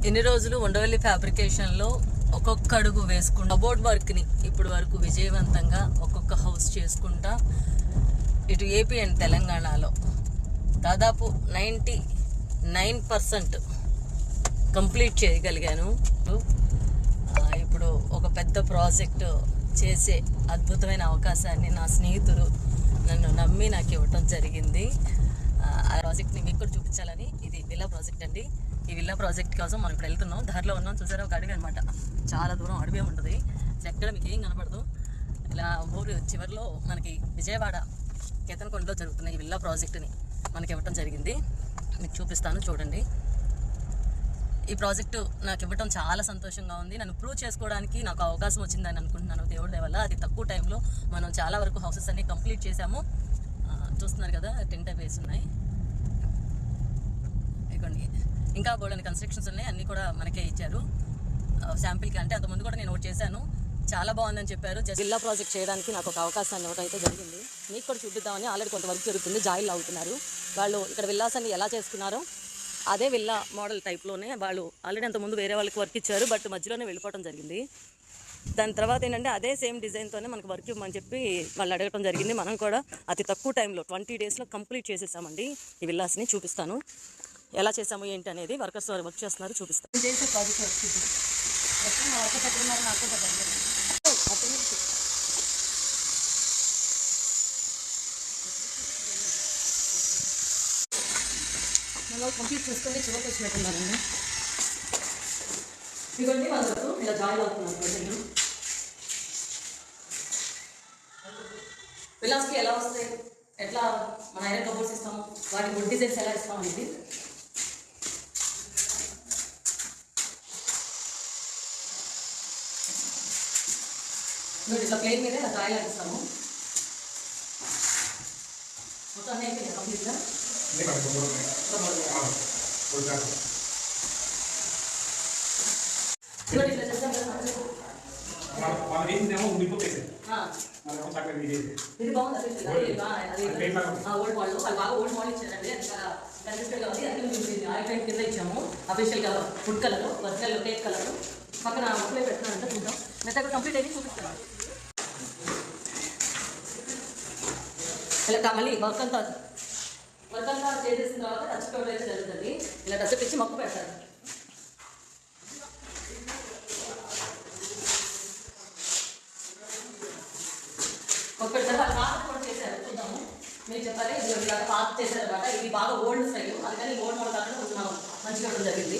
ఎన్ని రోజులు ఉండవల్లి ఫ్యాబ్రికేషన్లో ఒక్కొక్క అడుగు వేసుకుంటా కబోర్డ్ వర్క్ని ఇప్పుడు వరకు విజయవంతంగా ఒక్కొక్క హౌస్ చేసుకుంటా ఇటు ఏపీ అండ్ తెలంగాణలో దాదాపు 99% కంప్లీట్ చేయగలిగాను. ఇప్పుడు ఒక పెద్ద ప్రాజెక్టు చేసే అద్భుతమైన అవకాశాన్ని నా స్నేహితులు నన్ను నమ్మి నాకు ఇవ్వటం జరిగింది. ఆ ప్రాజెక్ట్ని మీకు కూడా చూపించాలని. ఇది విల్లా ప్రాజెక్ట్ అండి. ఈ విల్లా ప్రాజెక్ట్ కోసం మనం ఇప్పుడు వెళ్తున్నాం. దారిలో ఉన్నాం, చూసారా, ఒక అడవి అనమాట. చాలా దూరం అడవి ఉంటుంది, ఎక్కడ మీకు ఏం కనపడదు. ఇలా ఊరు చివరిలో మనకి విజయవాడ కేతనకొండలో జరుగుతున్న ఈ విల్లా ప్రాజెక్టుని మనకి ఇవ్వటం జరిగింది. మీకు చూపిస్తాను, చూడండి. ఈ ప్రాజెక్టు నాకు ఇవ్వటం చాలా సంతోషంగా ఉంది. నన్ను ప్రూవ్ చేసుకోవడానికి నాకు అవకాశం వచ్చిందని అనుకుంటున్నాను. దేవుడి దయ వల్ల అది తక్కువ టైంలో మనం చాలా వరకు హౌసెస్ అన్ని కంప్లీట్ చేసాము. చూస్తున్నారు కదా, టెంట్ అవి వేసి ఉన్నాయి. ఇదిగోండి, ఇంకా బోల్డని కన్స్ట్రక్షన్స్ ఉన్నాయి, అన్నీ కూడా మనకే ఇచ్చారు శాంపిల్కి. అంటే అంతకుముందు కూడా నేను ఒకటి చేశాను, చాలా బాగుందని చెప్పారు. విల్లా ప్రాజెక్ట్ చేయడానికి నాకు ఒక అవకాశాన్ని ఇవ్వడం అయితే జరిగింది. మీకు కూడా చూపిద్దామని. ఆల్రెడీ కొంత వర్క్ జరుగుతుంది, జాయిలు అవుతున్నారు వాళ్ళు. ఇక్కడ విల్లాస్ అన్ని ఎలా చేసుకున్నారో అదే విల్లా మోడల్ టైప్లోనే వాళ్ళు ఆల్రెడీ అంతకుముందు వేరే వాళ్ళకి వర్క్ ఇచ్చారు, బట్ మధ్యలోనే వెళ్ళిపోవడం జరిగింది. దాని తర్వాత ఏంటంటే అదే సేమ్ డిజైన్తోనే మనకు వర్క్ ఇవ్వమని చెప్పి వాళ్ళు అడగడం జరిగింది. మనం కూడా అతి తక్కువ టైంలో 20 డేస్లో కంప్లీట్ చేసేసామండి ఈ విల్లాస్ని. చూపిస్తాను ఎలా చేసాము ఏంటి అనేది. వర్కర్స్ వర్క్ చేస్తున్నారు, చూపిస్తాను. చేసే ప్రాజెక్ట్ వర్క్ మనం కంప్లీట్ చేసుకొని చివరికి వచ్చినట్టున్నారండి. ఇదిగోండి వాళ్ళకు ఇలా జాయిన్ అవుతున్నారు ప్రజెంట్. విల్లాస్కి ఎలా వస్తాయి, ఎట్లా మన ఐరన్ కబోర్డ్స్ ఇస్తాము, వాటి వుడ్ డిజైన్స్ ఎలా ఇస్తాము అనేది ఇట్లా ప్లేన్ మీద ఇలా జాయిన్ ఇస్తాము. మొత్తం అన్నీ అయిపోయింది కంప్లీట్గా. ఇది బాగుంది, ఓల్డ్ మోడల్. వాళ్ళు బాగా ఓల్డ్ మోడల్ ఇచ్చారండి. అది చాలా కన్సిస్టెంట్గా ఉంది. అందులో మేము ఆయిల్ పెయింట్ కింద ఇచ్చాము. అఫీషియల్గా food colour, original teak colour. పక్కన ముక్కలే పెడుతున్నారంటే చూద్దాం. మెత్తగా కంప్లీట్ అయ్యి చూపిస్తాను. ఇలా మళ్ళీ వర్క్ అంతా చేసేసిన తర్వాత టచ్ పౌడర్ అయితే జరుగుతుంది. ఇలా టచ్ ఇచ్చి మొక్క పెడతారు. మొక్క పెడతారు. వాళ్ళు పాత కూడా చేశారు, చూద్దాము. మీరు చెప్పాలి, ఇలా పాత చేశారు అనమాట. ఇది బాగా ఓల్డ్ స్టైల్, అందుకని ఓల్డ్ మోడల్ కాకుండా కొంచెం మనం మంచిగా ఉండడం జరిగింది.